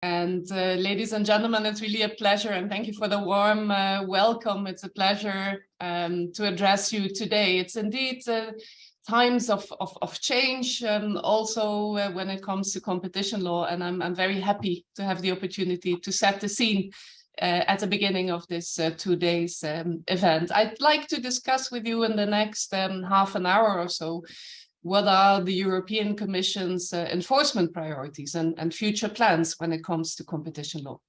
And ladies and gentlemen, it's really a pleasure, and thank you for the warm welcome. It's a pleasure to address you today. It's indeed times of change, also when it comes to competition law, and I'm very happy to have the opportunity to set the scene at the beginning of this 2 days event. I'd like to discuss with you in the next half an hour or so what are the European Commission's enforcement priorities and future plans when it comes to competition law.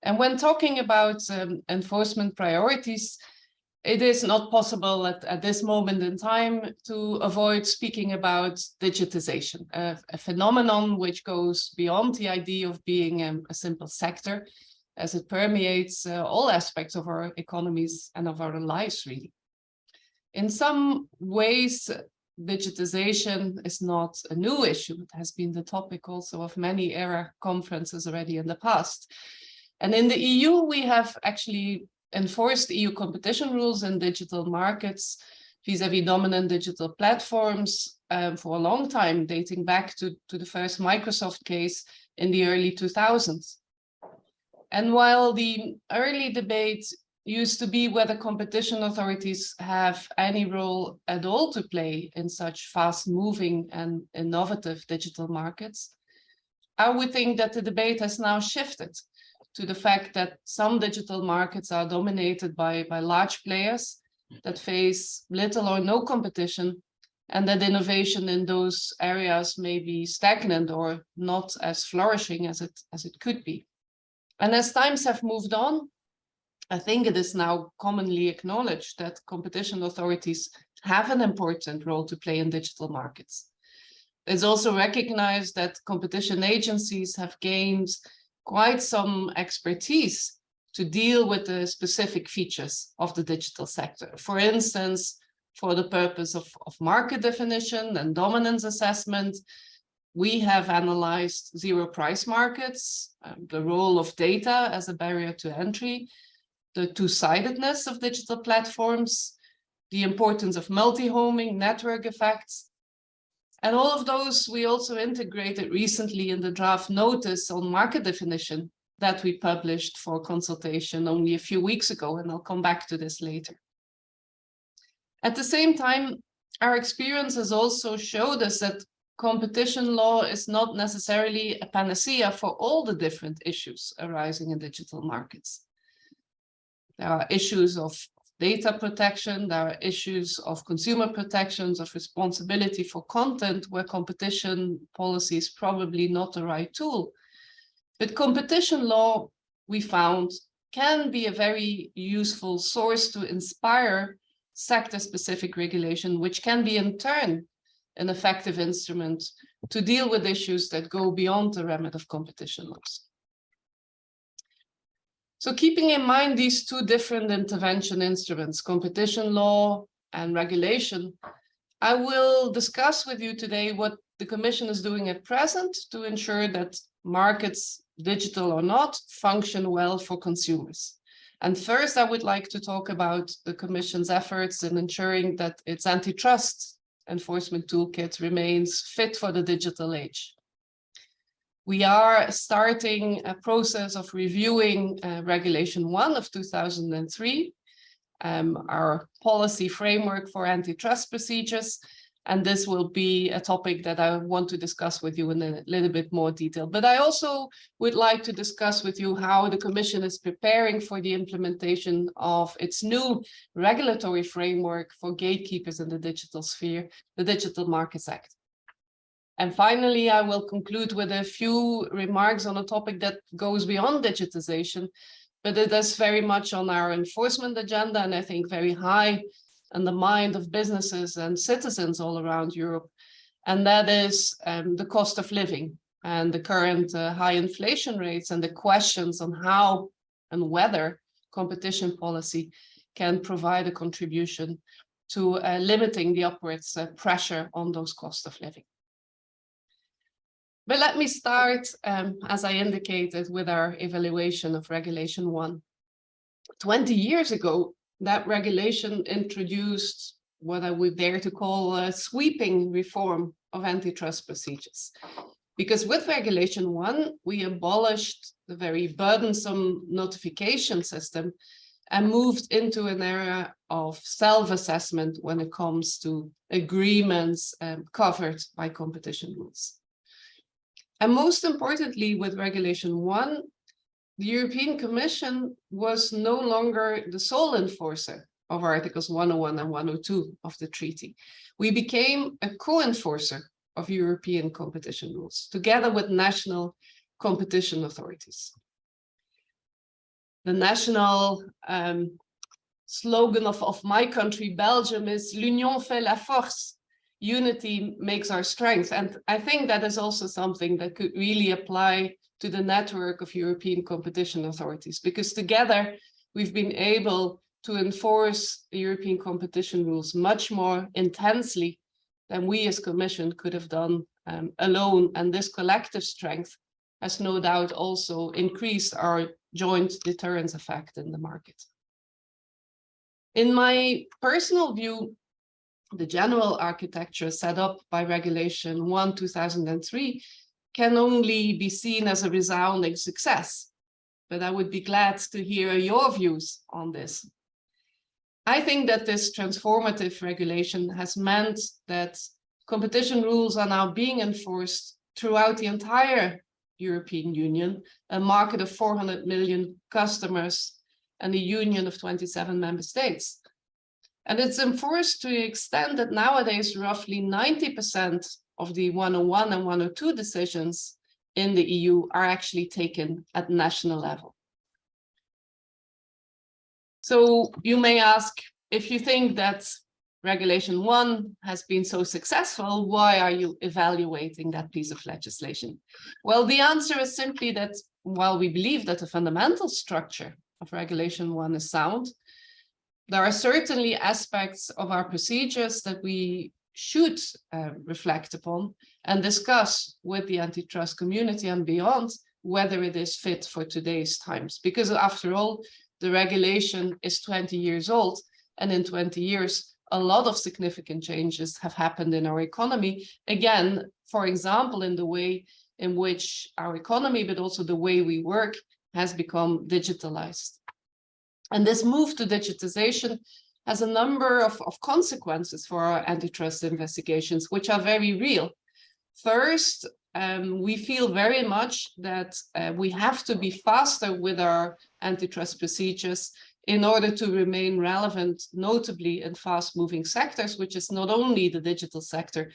And when talking about enforcement priorities, it is not possible at this moment in time to avoid speaking about digitization, a phenomenon which goes beyond the idea of being a simple sector, as it permeates all aspects of our economies and of our lives, really. In some ways, digitization is not a new issue. It has been the topic also of many ERA conferences already in the past. And in the EU, we have actually enforced EU competition rules in digital markets vis-à-vis dominant digital platforms for a long time, dating back to the first Microsoft case in the early 2000s. And while the early debate used to be whether competition authorities have any role at all to play in such fast-moving and innovative digital markets, I would think that the debate has now shifted to the fact that some digital markets are dominated by large players that face little or no competition, and that innovation in those areas may be stagnant or not as flourishing as it could be. And as times have moved on, I think it is now commonly acknowledged that competition authorities have an important role to play in digital markets. It's also recognized that competition agencies have gained quite some expertise to deal with the specific features of the digital sector. For instance, for the purpose of market definition and dominance assessment, we have analyzed zero price markets, the role of data as a barrier to entry, the two-sidedness of digital platforms, the importance of multi-homing, network effects. And all of those we also integrated recently in the draft notice on market definition that we published for consultation only a few weeks ago, and I'll come back to this later. At the same time, our experience has also showed us that competition law is not necessarily a panacea for all the different issues arising in digital markets. There are issues of data protection, there are issues of consumer protections, of responsibility for content, where competition policy is probably not the right tool. But competition law, we found, can be a very useful source to inspire sector-specific regulation, which can be in turn an effective instrument to deal with issues that go beyond the remit of competition laws. So keeping in mind these two different intervention instruments, competition law and regulation, I will discuss with you today what the Commission is doing at present to ensure that markets, digital or not, function well for consumers. And first, I would like to talk about the Commission's efforts in ensuring that its antitrust enforcement toolkit remains fit for the digital age. We are starting a process of reviewing Regulation 1 of 2003, our policy framework for antitrust procedures, and this will be a topic that I want to discuss with you in a little bit more detail. But I also would like to discuss with you how the Commission is preparing for the implementation of its new regulatory framework for gatekeepers in the digital sphere, the Digital Markets Act. And finally, I will conclude with a few remarks on a topic that goes beyond digitization, but it is very much on our enforcement agenda, and I think very high in the mind of businesses and citizens all around Europe. And that is the cost of living and the current high inflation rates, and the questions on how and whether competition policy can provide a contribution to limiting the upwards pressure on those costs of living. But let me start, as I indicated, with our evaluation of Regulation 1. 20 years ago, that regulation introduced what I would dare to call a sweeping reform of antitrust procedures. Because with Regulation 1, we abolished the very burdensome notification system and moved into an era of self-assessment when it comes to agreements covered by competition rules. And most importantly, with Regulation 1, the European Commission was no longer the sole enforcer of Articles 101 and 102 of the treaty. We became a co-enforcer of European competition rules, together with national competition authorities. The national slogan of my country, Belgium, is "L'union fait la force." Unity makes our strength. And I think that is also something that could really apply to the network of European competition authorities, because together we've been able to enforce the European competition rules much more intensely than we as Commission could have done alone. And this collective strength has no doubt also increased our joint deterrence effect in the market. In my personal view, the general architecture set up by Regulation 1, 2003 can only be seen as a resounding success, but I would be glad to hear your views on this. I think that this transformative regulation has meant that competition rules are now being enforced throughout the entire European Union, a market of 400 million customers and a union of 27 member states. And it's enforced to the extent that nowadays roughly 90% of the 101 and 102 decisions in the EU are actually taken at national level. So you may ask, if you think that Regulation 1 has been so successful, why are you evaluating that piece of legislation? Well, the answer is simply that while we believe that the fundamental structure of Regulation 1 is sound, there are certainly aspects of our procedures that we should reflect upon and discuss with the antitrust community and beyond whether it is fit for today's times. Because after all, the regulation is 20 years old, and in 20 years, a lot of significant changes have happened in our economy. Again, for example, in the way in which our economy, but also the way we work, has become digitalized. And this move to digitization has a number of consequences for our antitrust investigations, which are very real. First, we feel very much that we have to be faster with our antitrust procedures in order to remain relevant, notably in fast-moving sectors, which is not only the digital sector,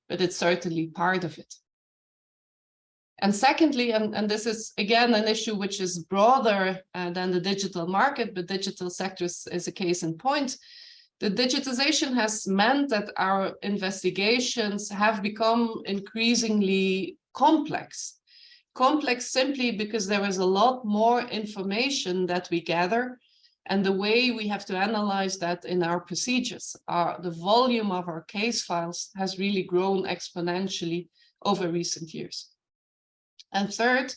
but it's certainly part of it. And secondly, and this is again an issue which is broader than the digital market, but digital sectors is a case in point. The digitization has meant that our investigations have become increasingly complex. Complex simply because there is a lot more information that we gather, and the way we have to analyze that in our procedures. The volume of our case files has really grown exponentially over recent years. And third,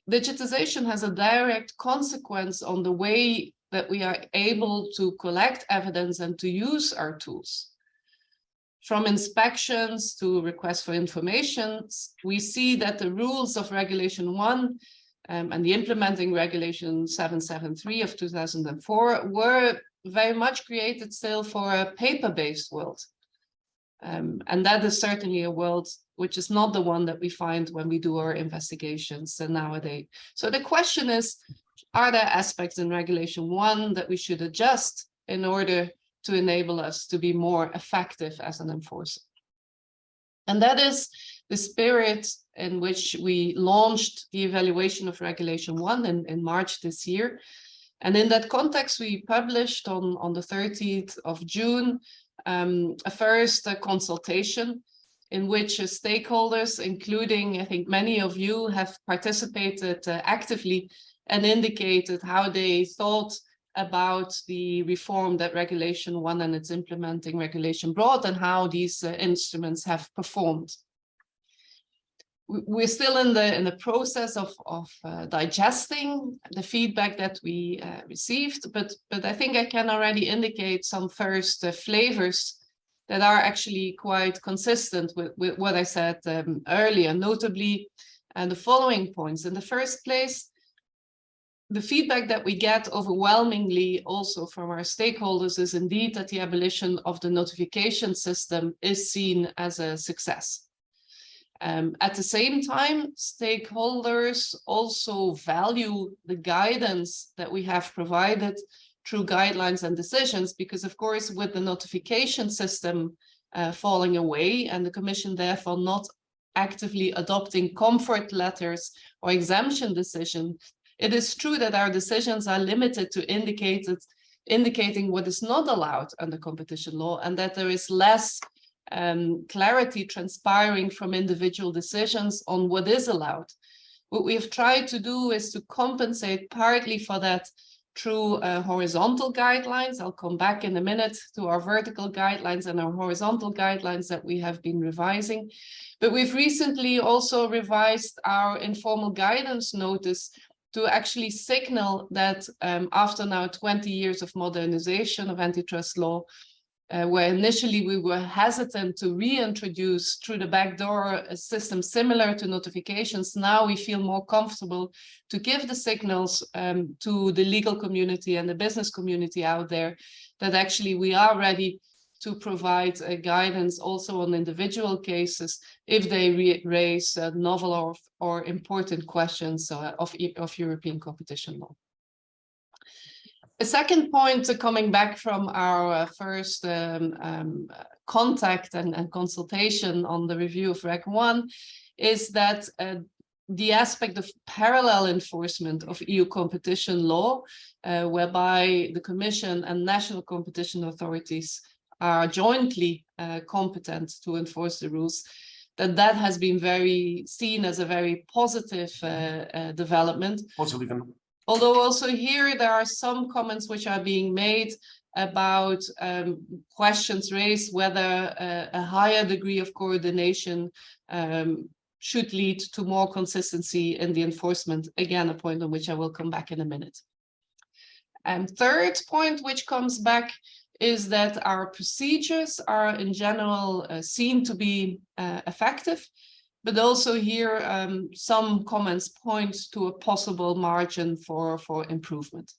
digitization has a direct consequence on the way that we are able to collect evidence and to use our tools. From inspections to requests for information, we see that the rules of Regulation 1 and the implementing Regulation 773 of 2004 were very much created still for a paper-based world. And that is certainly a world which is not the one that we find when we do our investigations nowadays. So the question is, are there aspects in Regulation 1 that we should adjust in order to enable us to be more effective as an enforcer? And that is the spirit in which we launched the evaluation of Regulation 1 in March this year. And in that context, we published on the 30th of June a first consultation in which stakeholders, including, I think, many of you have participated actively and indicated how they thought about the reform that Regulation 1 and its implementing regulation brought and how these instruments have performed. We're still in the process of digesting the feedback that we received, but I think I can already indicate some first flavors that are actually quite consistent with what I said earlier, notably the following points. In the first place, the feedback that we get overwhelmingly also from our stakeholders is indeed that the abolition of the notification system is seen as a success. At the same time, stakeholders also value the guidance that we have provided through guidelines and decisions, because of course, with the notification system falling away and the Commission therefore not actively adopting comfort letters or exemption decisions, it is true that our decisions are limited to indicating what is not allowed under competition law, and that there is less clarity transpiring from individual decisions on what is allowed. What we have tried to do is to compensate partly for that through horizontal guidelines. I'll come back in a minute to our vertical guidelines and our horizontal guidelines that we have been revising. But we've recently also revised our informal guidance notice to actually signal that after now 20 years of modernization of antitrust law, where initially we were hesitant to reintroduce through the back door a system similar to notifications, now we feel more comfortable to give the signals to the legal community and the business community out there that actually we are ready to provide guidance also on individual cases if they raise novel or important questions of European competition law. The second point, coming back from our first contact and consultation on the review of Reg 1, is that the aspect of parallel enforcement of EU competition law, whereby the Commission and national competition authorities are jointly competent to enforce the rules, that has been seen as a very positive development. Although also here there are some comments which are being made about questions raised whether a higher degree of coordination should lead to more consistency in the enforcement. Again, a point on which I will come back in a minute. And third point which comes back is that our procedures are in general seen to be effective, but also here some comments point to a possible margin for improvement.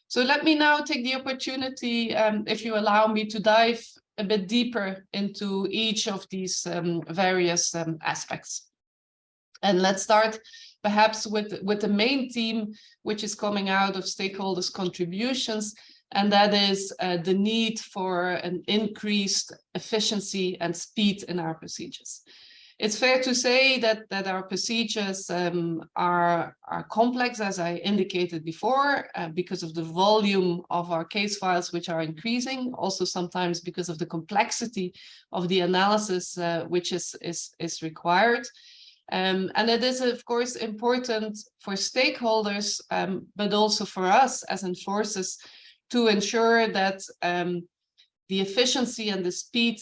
So let me now take the opportunity, if you allow me, to dive a bit deeper into each of these various aspects. And let's start perhaps with the main theme, which is coming out of stakeholders' contributions, and that is the need for an increased efficiency and speed in our procedures. It's fair to say that our procedures are complex, as I indicated before, because of the volume of our case files, which are increasing, also sometimes because of the complexity of the analysis which is required. And it is, of course, important for stakeholders, but also for us as enforcers, to ensure that the efficiency and the speed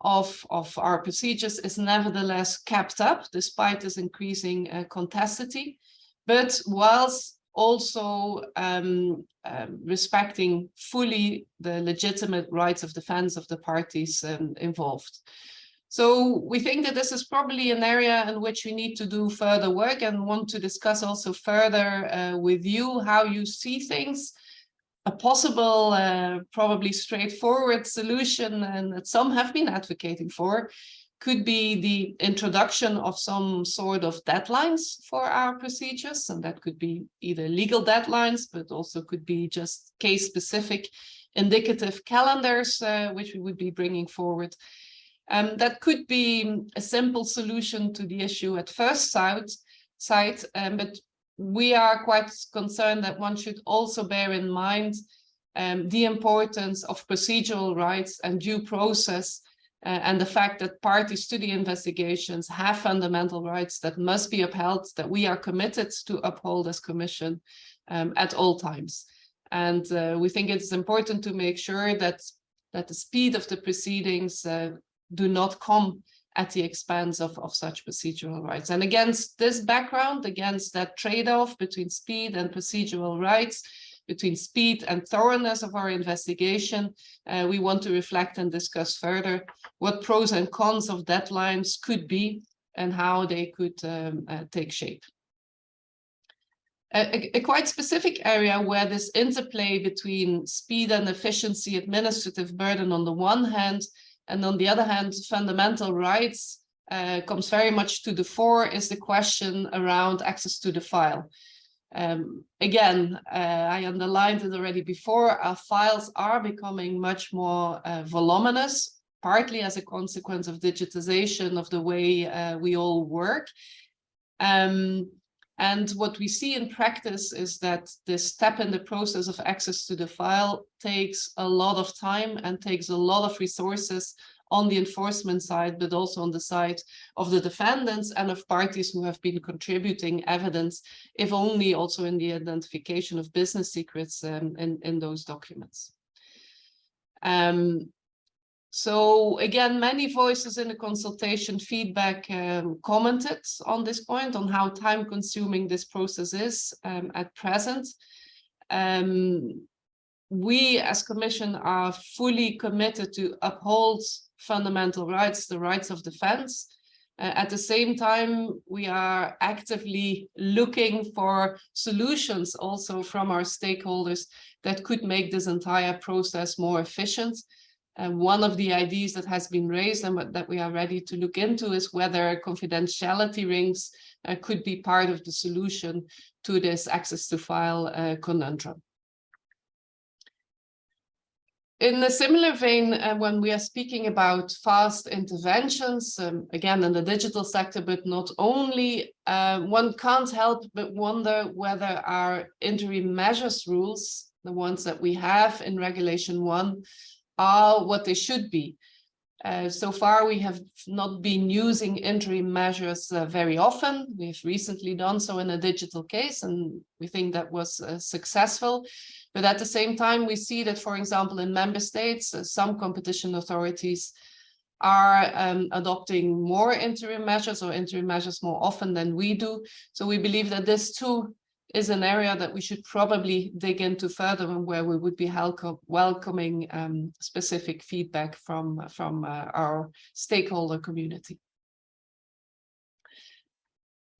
of our procedures is nevertheless kept up despite this increasing contestation, but whilst also respecting fully the legitimate rights of defense of the parties involved. So we think that this is probably an area in which we need to do further work, and want to discuss also further with you how you see things. A possible, probably straightforward solution, and that some have been advocating for, could be the introduction of some sort of deadlines for our procedures. And that could be either legal deadlines, but also could be just case-specific indicative calendars, which we would be bringing forward. That could be a simple solution to the issue at first sight, but we are quite concerned that one should also bear in mind the importance of procedural rights and due process, and the fact that parties to the investigations have fundamental rights that must be upheld, that we are committed to uphold as Commission at all times. And we think it's important to make sure that the speed of the proceedings do not come at the expense of such procedural rights. And against this background, against that trade-off between speed and procedural rights, between speed and thoroughness of our investigation, we want to reflect and discuss further what pros and cons of deadlines could be and how they could take shape. A quite specific area where this interplay between speed and efficiency, administrative burden on the one hand, and on the other hand, fundamental rights comes very much to the fore is the question around access to the file. Again, I underlined it already before, our files are becoming much more voluminous, partly as a consequence of digitization of the way we all work. And what we see in practice is that this step in the process of access to the file takes a lot of time and takes a lot of resources on the enforcement side, but also on the side of the defendants and of parties who have been contributing evidence, if only also in the identification of business secrets in those documents. So again, many voices in the consultation feedback commented on this point, on how time-consuming this process is at present. We as Commission are fully committed to uphold fundamental rights, the rights of defense. At the same time, we are actively looking for solutions also from our stakeholders that could make this entire process more efficient. And one of the ideas that has been raised and that we are ready to look into is whether confidentiality rings could be part of the solution to this access to file conundrum. In a similar vein, when we are speaking about fast interventions, again in the digital sector, but not only, one can't help but wonder whether our interim measures rules, the ones that we have in Regulation 1, are what they should be. So far, we have not been using interim measures very often. We've recently done so in a digital case, and we think that was successful. But at the same time, we see that, for example, in member states, some competition authorities are adopting more interim measures or interim measures more often than we do. So we believe that this too is an area that we should probably dig into further and where we would be welcoming specific feedback from our stakeholder community.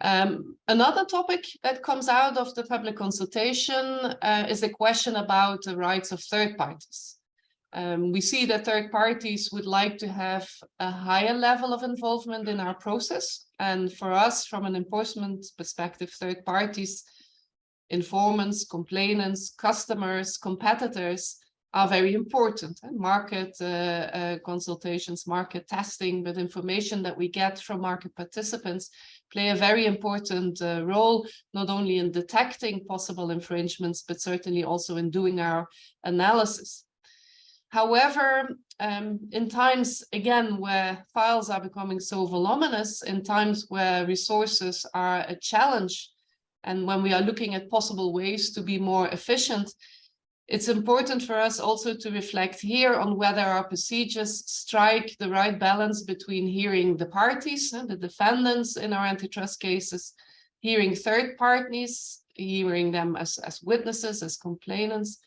Another topic that comes out of the public consultation is a question about the rights of third parties. We see that third parties would like to have a higher level of involvement in our process. And for us, from an enforcement perspective, third parties, informants, complainants, customers, competitors are very important. Market consultations, market testing, but information that we get from market participants play a very important role, not only in detecting possible infringements, but certainly also in doing our analysis. However, in times, again, where files are becoming so voluminous, in times where resources are a challenge, and when we are looking at possible ways to be more efficient, it's important for us also to reflect here on whether our procedures strike the right balance between hearing the parties, the defendants in our antitrust cases, hearing third parties, hearing them as witnesses, as complainants,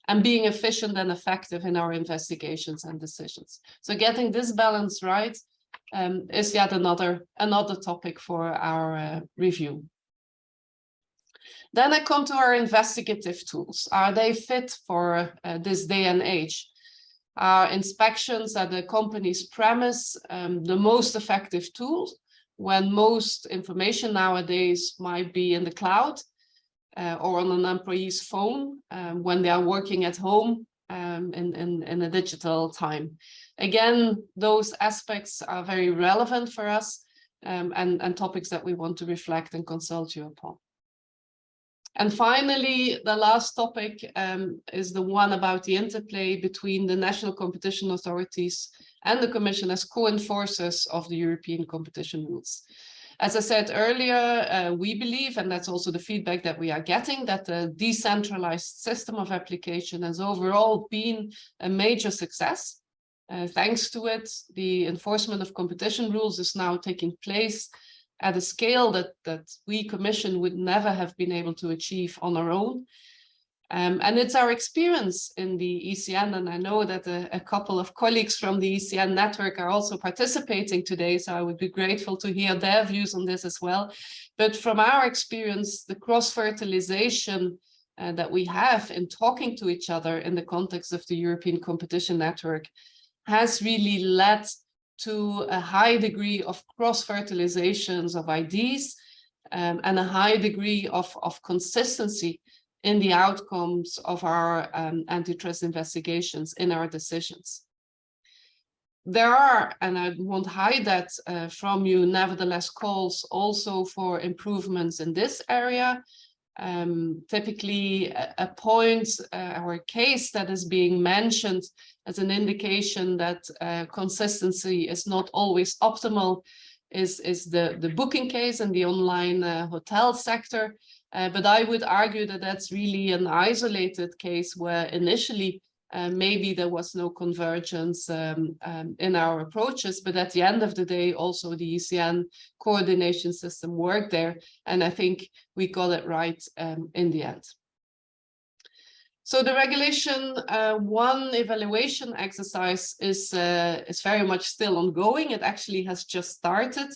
and being efficient and effective in our investigations and decisions. So getting this balance right is yet another topic for our review. Then I come to our investigative tools. Are they fit for this day and age? Are inspections at the company's premise the most effective tool when most information nowadays might be in the cloud or on an employee's phone when they are working at home in a digital time? Again, those aspects are very relevant for us and topics that we want to reflect and consult you upon. And finally, the last topic is the one about the interplay between the national competition authorities and the Commission as co-enforcers of the European competition rules. As I said earlier, we believe, and that's also the feedback that we are getting, that the decentralized system of application has overall been a major success. Thanks to it, the enforcement of competition rules is now taking place at a scale that we Commission would never have been able to achieve on our own. And it's our experience in the ECN, and I know that a couple of colleagues from the ECN network are also participating today, so I would be grateful to hear their views on this as well. But from our experience, the cross-fertilization that we have in talking to each other in the context of the European Competition Network has really led to a high degree of cross-fertilizations of ideas and a high degree of consistency in the outcomes of our antitrust investigations in our decisions. There are, and I won't hide that from you, nevertheless calls also for improvements in this area. Typically a point or a case that is being mentioned as an indication that consistency is not always optimal is the booking case in the online hotel sector. But I would argue that that's really an isolated case where initially maybe there was no convergence in our approaches, but at the end of the day, also the ECN coordination system worked there, and I think we got it right in the end. So the Regulation 1 evaluation exercise is very much still ongoing. It actually has just started.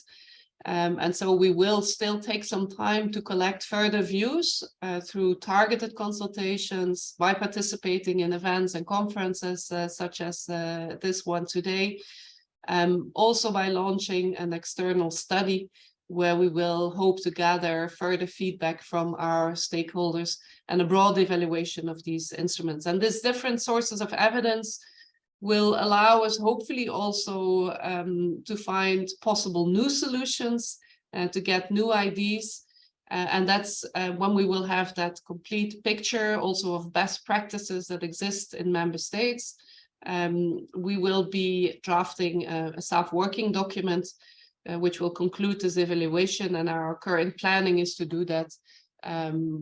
And so we will still take some time to collect further views through targeted consultations, by participating in events and conferences such as this one today, also by launching an external study where we will hope to gather further feedback from our stakeholders and a broad evaluation of these instruments. And these different sources of evidence will allow us hopefully also to find possible new solutions, to get new ideas. And that's when we will have that complete picture also of best practices that exist in member states. We will be drafting a self-working document which will conclude this evaluation, and our current planning is to do that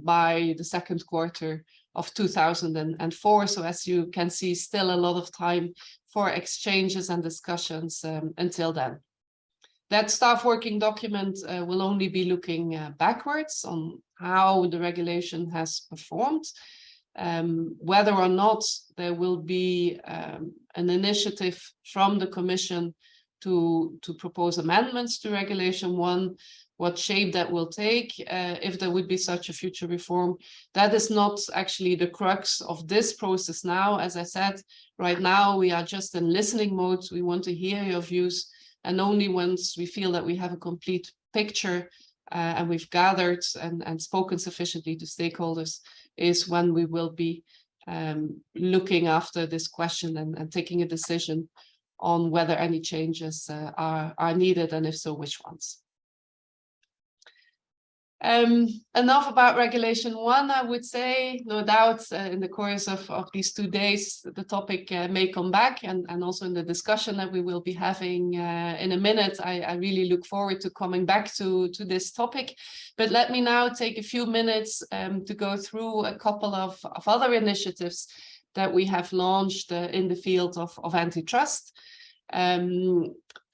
by the second quarter of 2004. So as you can see, still a lot of time for exchanges and discussions until then. That staff working document will only be looking backwards on how the regulation has performed, whether or not there will be an initiative from the Commission to propose amendments to Regulation 1, what shape that will take, if there would be such a future reform. That is not actually the crux of this process now. As I said, right now we are just in listening mode. We want to hear your views, and only once we feel that we have a complete picture and we've gathered and spoken sufficiently to stakeholders is when we will be looking after this question and taking a decision on whether any changes are needed, and if so, which ones. Enough about Regulation 1, I would say. No doubt in the course of these 2 days, the topic may come back, and also in the discussion that we will be having in a minute, I really look forward to coming back to this topic. But let me now take a few minutes to go through a couple of other initiatives that we have launched in the field of antitrust.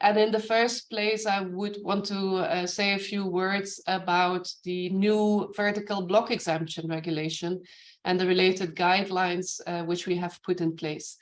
And in the first place, I would want to say a few words about the new Vertical Block Exemption Regulation and the related guidelines which we have put in place.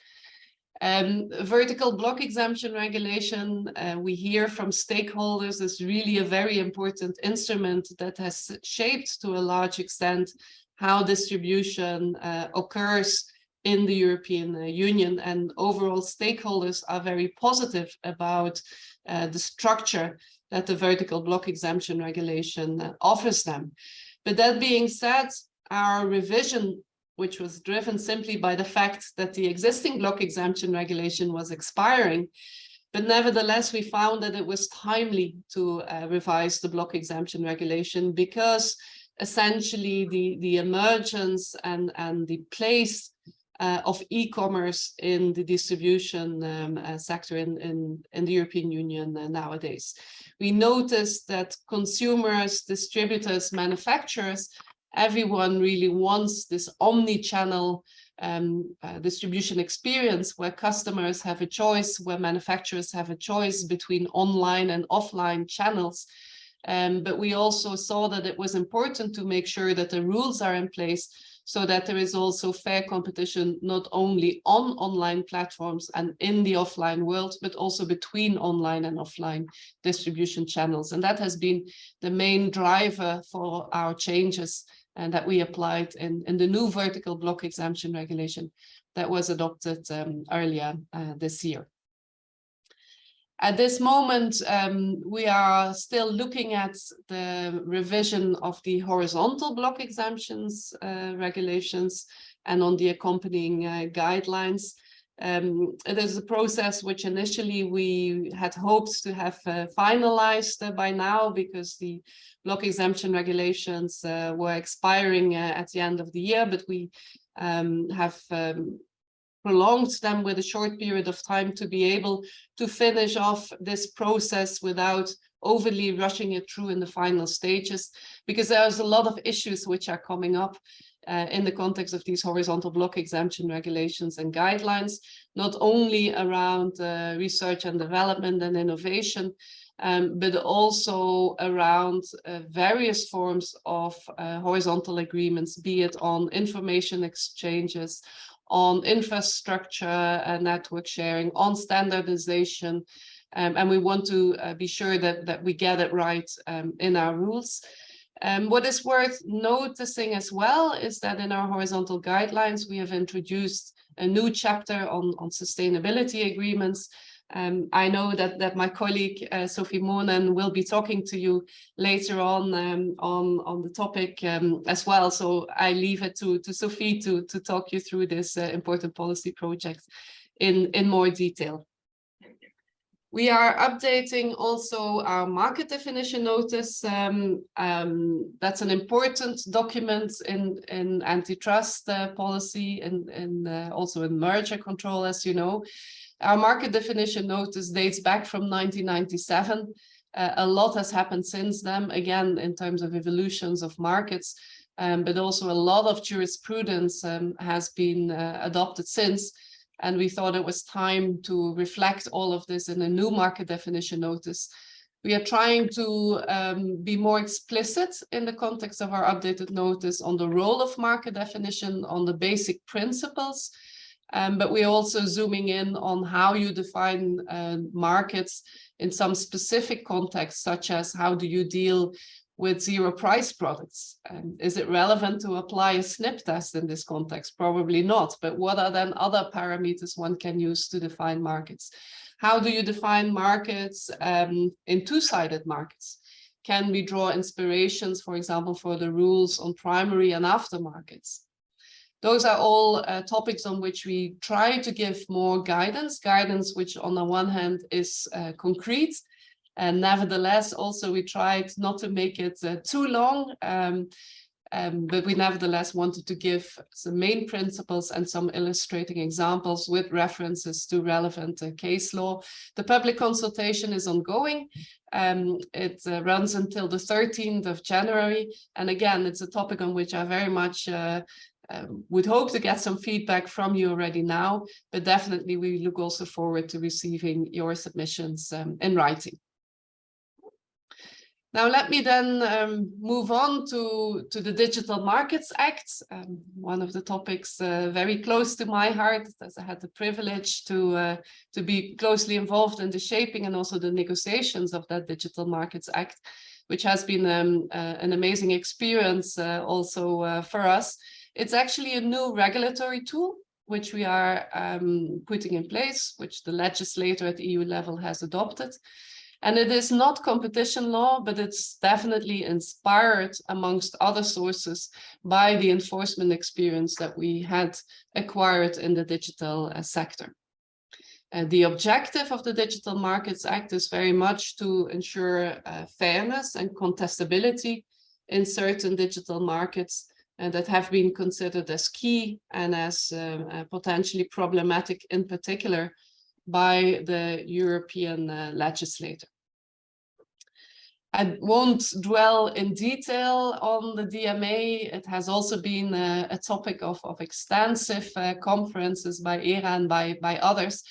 Vertical Block Exemption Regulation, we hear from stakeholders, is really a very important instrument that has shaped to a large extent how distribution occurs in the European Union, and overall stakeholders are very positive about the structure that the Vertical Block Exemption Regulation offers them. But that being said, our revision, which was driven simply by the fact that the existing block exemption regulation was expiring, but nevertheless we found that it was timely to revise the block exemption regulation, because essentially the emergence and the place of e-commerce in the distribution sector in the European Union nowadays. We noticed that consumers, distributors, manufacturers, everyone really wants this omni-channel distribution experience where customers have a choice, where manufacturers have a choice between online and offline channels. But we also saw that it was important to make sure that the rules are in place so that there is also fair competition, not only on online platforms and in the offline world, but also between online and offline distribution channels. And that has been the main driver for our changes and that we applied in the new Vertical Block Exemption Regulation that was adopted earlier this year. At this moment, we are still looking at the revision of the horizontal block exemptions regulations and on the accompanying guidelines. It is a process which initially we had hoped to have finalized by now, because the block exemption regulations were expiring at the end of the year, but we have prolonged them with a short period of time to be able to finish off this process without overly rushing it through in the final stages, because there's a lot of issues which are coming up in the context of these horizontal block exemption regulations and guidelines, not only around research and development and innovation, but also around various forms of horizontal agreements, be it on information exchanges, on infrastructure and network sharing, on standardization, and we want to be sure that we get it right in our rules. What is worth noticing as well is that in our horizontal guidelines, we have introduced a new chapter on sustainability agreements. I know that my colleague Sophie Monen will be talking to you later on the topic as well. So I leave it to Sophie to talk you through this important policy project in more detail. We are updating also our market definition notice. That's an important document in antitrust policy and also in merger control, as you know. Our market definition notice dates back from 1997. A lot has happened since then, again, in terms of evolutions of markets, but also a lot of jurisprudence has been adopted since. And we thought it was time to reflect all of this in a new market definition notice. We are trying to be more explicit in the context of our updated notice on the role of market definition, on the basic principles, but we're also zooming in on how you define markets in some specific contexts, such as how do you deal with zero price products? Is it relevant to apply a SNP test in this context? Probably not, but what are then other parameters one can use to define markets? How do you define markets in two-sided markets? Can we draw inspirations, for example, for the rules on primary and aftermarkets? Those are all topics on which we try to give more guidance which on the one hand is concrete, and nevertheless also we tried not to make it too long, but we nevertheless wanted to give some main principles and some illustrating examples with references to relevant case law. The public consultation is ongoing. It runs until the 13th of January. And again, it's a topic on which I very much would hope to get some feedback from you already now, but definitely we look also forward to receiving your submissions in writing. Now let me then move on to the Digital Markets Act, one of the topics very close to my heart, as I had the privilege to be closely involved in the shaping and also the negotiations of that Digital Markets Act, which has been an amazing experience also for us. It's actually a new regulatory tool which we are putting in place, which the legislator at the EU level has adopted. And it is not competition law, but it's definitely inspired, amongst other sources, by the enforcement experience that we had acquired in the digital sector. The objective of the Digital Markets Act is very much to ensure fairness and contestability in certain digital markets that have been considered as key and as potentially problematic in particular by the European legislator. I won't dwell in detail on the DMA. It has also been a topic of extensive conferences by ERA and by others.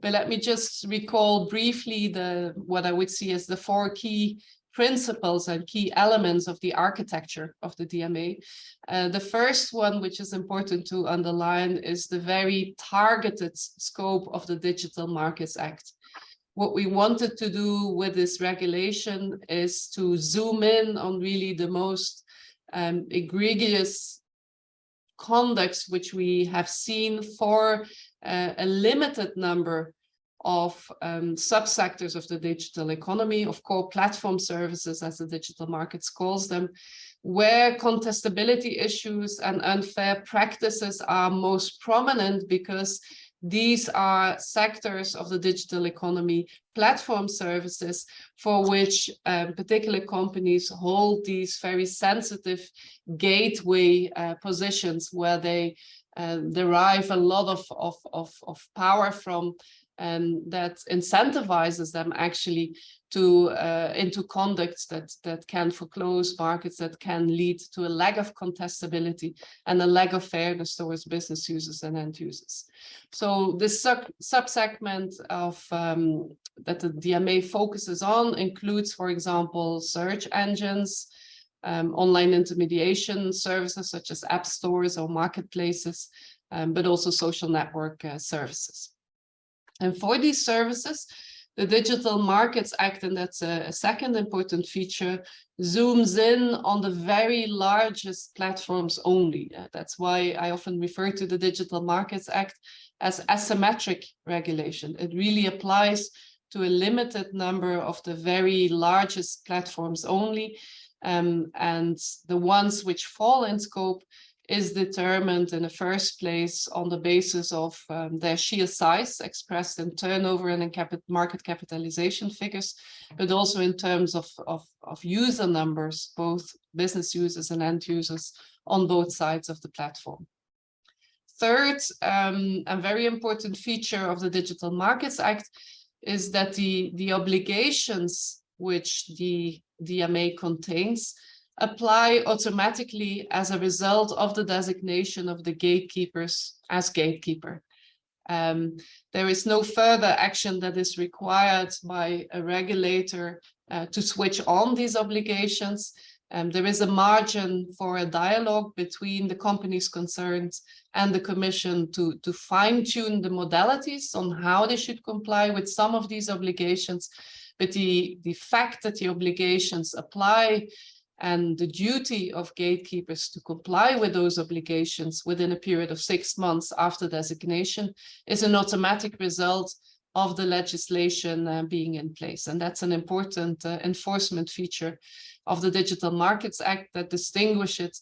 But let me just recall briefly what I would see as the 4 key principles and key elements of the architecture of the DMA. The first one, which is important to underline, is the very targeted scope of the Digital Markets Act. What we wanted to do with this regulation is to zoom in on really the most egregious conducts which we have seen for a limited number of subsectors of the digital economy, of core platform services, as the Digital Markets calls them, where contestability issues and unfair practices are most prominent, because these are sectors of the digital economy, platform services, for which particular companies hold these very sensitive gateway positions, where they derive a lot of power from, that incentivizes them actually to into conducts that can foreclose markets, that can lead to a lack of contestability and a lack of fairness towards business users and end users. So this subsegment of that the DMA focuses on includes, for example, search engines, online intermediation services such as app stores or marketplaces, but also social network services. And for these services, the Digital Markets Act, and that's a second important feature, zooms in on the very largest platforms only. That's why I often refer to the Digital Markets Act as asymmetric regulation. It really applies to a limited number of the very largest platforms only, and the ones which fall in scope is determined in the first place on the basis of their sheer size, expressed in turnover and in market capitalization figures, but also in terms of user numbers, both business users and end users on both sides of the platform. Third, a very important feature of the Digital Markets Act is that the obligations which the DMA contains apply automatically as a result of the designation of the gatekeepers as gatekeeper. There is no further action that is required by a regulator to switch on these obligations. There is a margin for a dialogue between the companies concerned and the Commission to fine-tune the modalities on how they should comply with some of these obligations. But the fact that the obligations apply and the duty of gatekeepers to comply with those obligations within a period of 6 months after designation is an automatic result of the legislation being in place. And that's an important enforcement feature of the Digital Markets Act that distinguishes it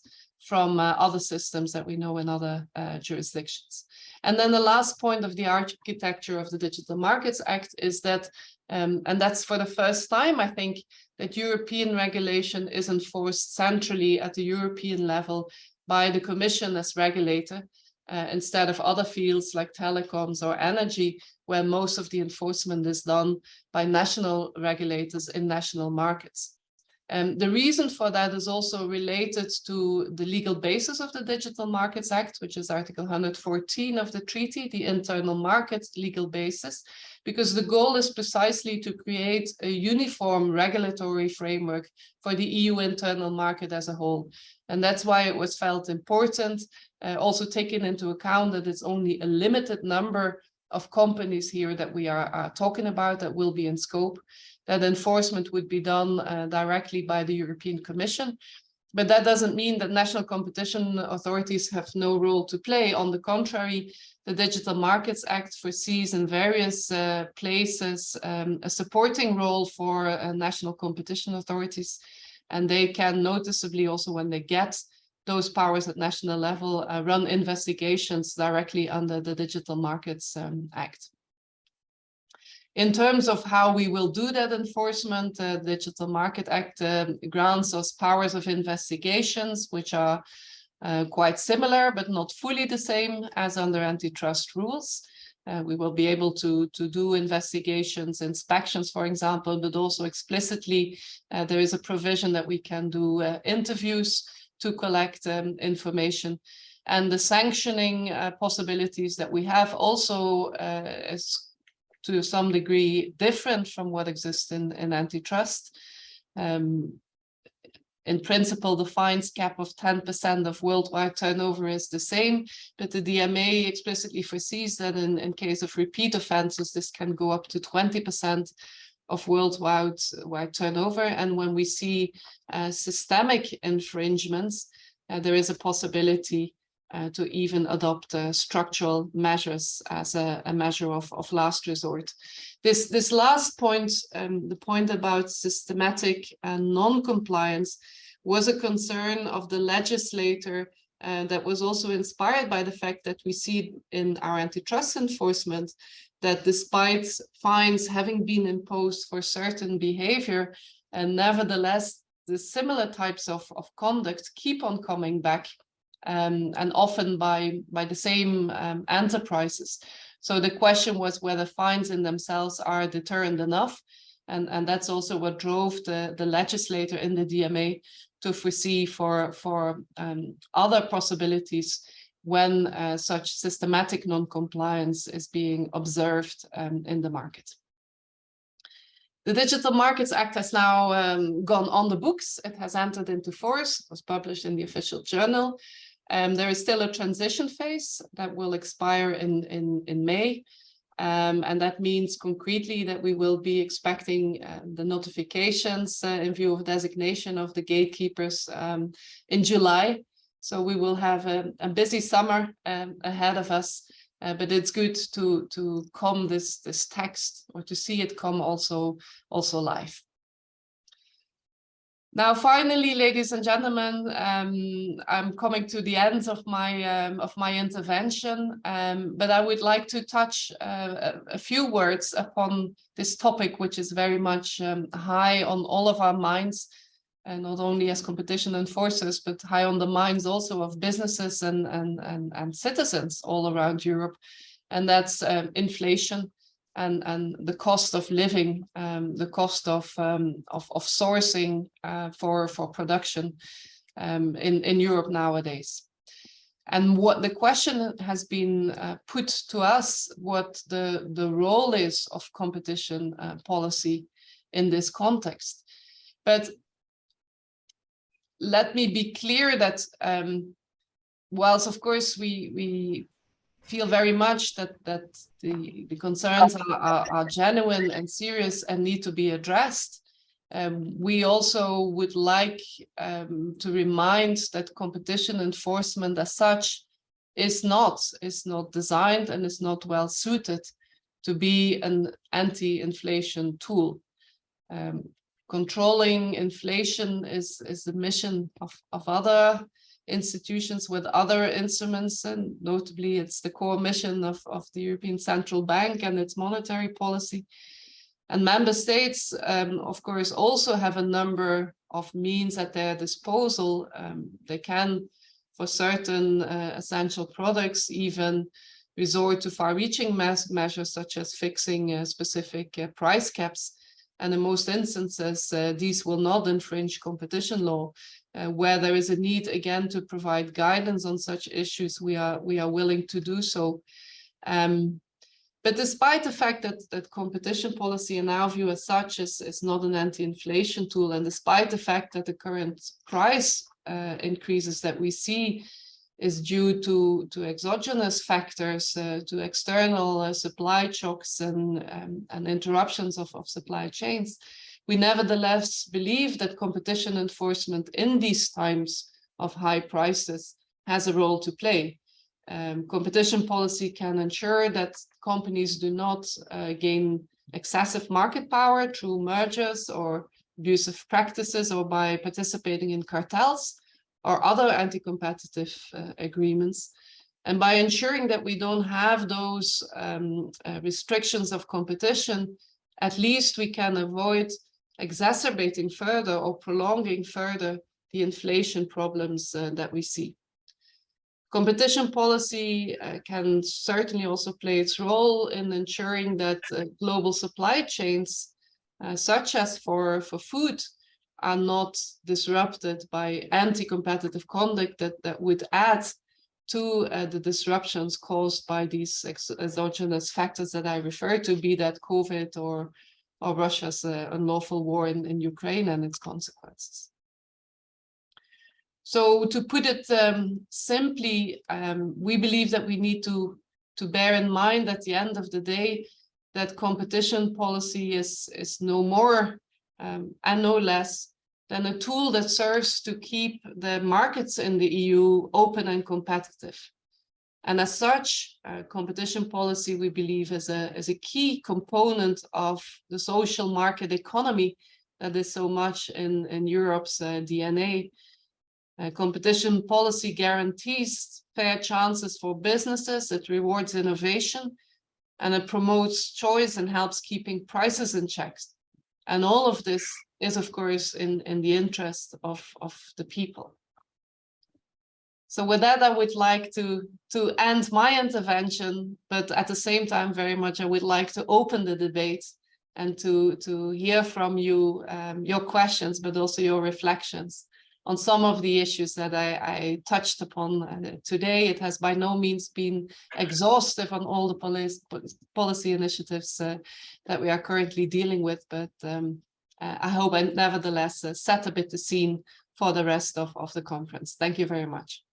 from other systems that we know in other jurisdictions. And then the last point of the architecture of the Digital Markets Act is that, and that's for the first time, I think, that European regulation is enforced centrally at the European level by the Commission as regulator, instead of other fields like telecoms or energy, where most of the enforcement is done by national regulators in national markets. The reason for that is also related to the legal basis of the Digital Markets Act, which is Article 114 of the treaty, the internal market legal basis, because the goal is precisely to create a uniform regulatory framework for the EU internal market as a whole. And that's why it was felt important, also taking into account that it's only a limited number of companies here that we are talking about that will be in scope, that enforcement would be done directly by the European Commission. But that doesn't mean that national competition authorities have no role to play. On the contrary, the Digital Markets Act foresees in various places a supporting role for national competition authorities. And they can noticeably also, when they get those powers at national level, run investigations directly under the Digital Markets Act. In terms of how we will do that enforcement, the Digital Market Act grants us powers of investigations, which are quite similar, but not fully the same as under antitrust rules. We will be able to do investigations, inspections, for example, but also explicitly there is a provision that we can do interviews to collect information. And the sanctioning possibilities that we have also is to some degree different from what exists in antitrust. In principle, the fines cap of 10% of worldwide turnover is the same, but the DMA explicitly foresees that in case of repeat offenses, this can go up to 20% of worldwide turnover. And when we see systemic infringements, there is a possibility to even adopt structural measures as a measure of last resort. This last point, the point about systematic non-compliance, was a concern of the legislator that was also inspired by the fact that we see in our antitrust enforcement that despite fines having been imposed for certain behavior, and nevertheless, the similar types of conduct keep on coming back, and often by the same enterprises. So the question was whether fines in themselves are deterrent enough. And that's also what drove the legislator in the DMA to foresee for other possibilities when such systematic non-compliance is being observed in the market. The Digital Markets Act has now gone on the books. It has entered into force. It was published in the official journal. There is still a transition phase that will expire in May. And that means concretely that we will be expecting the notifications in view of designation of the gatekeepers in July. So we will have a busy summer ahead of us, but it's good to come this text, or to see it come also live. Now, finally, ladies and gentlemen, I'm coming to the end of my intervention, but I would like to touch a few words upon this topic, which is very much high on all of our minds, and not only as competition enforcers, but high on the minds also of businesses and citizens all around Europe, and that's inflation. And the cost of living, the cost of sourcing for production in Europe nowadays. And what the question has been put to us, what the role is of competition policy in this context. But let me be clear that whilst of course we feel very much that the concerns are genuine and serious and need to be addressed, we also would like to remind that competition enforcement as such is not designed and is not well suited to be an anti-inflation tool. Controlling inflation is the mission of other institutions with other instruments, and notably it's the core mission of the European Central Bank and its monetary policy. And member states, of course, also have a number of means at their disposal. They can, for certain essential products, even resort to far-reaching measures such as fixing specific price caps. And in most instances, these will not infringe competition law. Where there is a need, again, to provide guidance on such issues, we are willing to do so. But despite the fact that competition policy, in our view as such, is not an anti-inflation tool, and despite the fact that the current price increases that we see is due to exogenous factors, to external supply shocks and interruptions of supply chains, we nevertheless believe that competition enforcement in these times of high prices has a role to play. Competition policy can ensure that companies do not gain excessive market power through mergers or abusive practices, or by participating in cartels or other anti-competitive agreements. And by ensuring that we don't have those restrictions of competition, at least we can avoid exacerbating further or prolonging further the inflation problems that we see. Competition policy can certainly also play its role in ensuring that global supply chains, such as for food, are not disrupted by anti-competitive conduct that would add to the disruptions caused by these exogenous factors that I referred to, be that COVID or Russia's unlawful war in Ukraine and its consequences. So to put it simply, we believe that we need to bear in mind at the end of the day that competition policy is no more and no less than a tool that serves to keep the markets in the EU open and competitive. And as such, competition policy, we believe, is a key component of the social market economy that is so much in Europe's DNA. Competition policy guarantees fair chances for businesses, it rewards innovation, and it promotes choice and helps keeping prices in check. And all of this is, of course, in the interest of the people. So with that, I would like to end my intervention, but at the same time, very much, I would like to open the debate and to hear from you your questions, but also your reflections on some of the issues that I touched upon today. It has by no means been exhaustive on all the policy initiatives that we are currently dealing with, but I hope I nevertheless set a bit the scene for the rest of the conference. Thank you very much.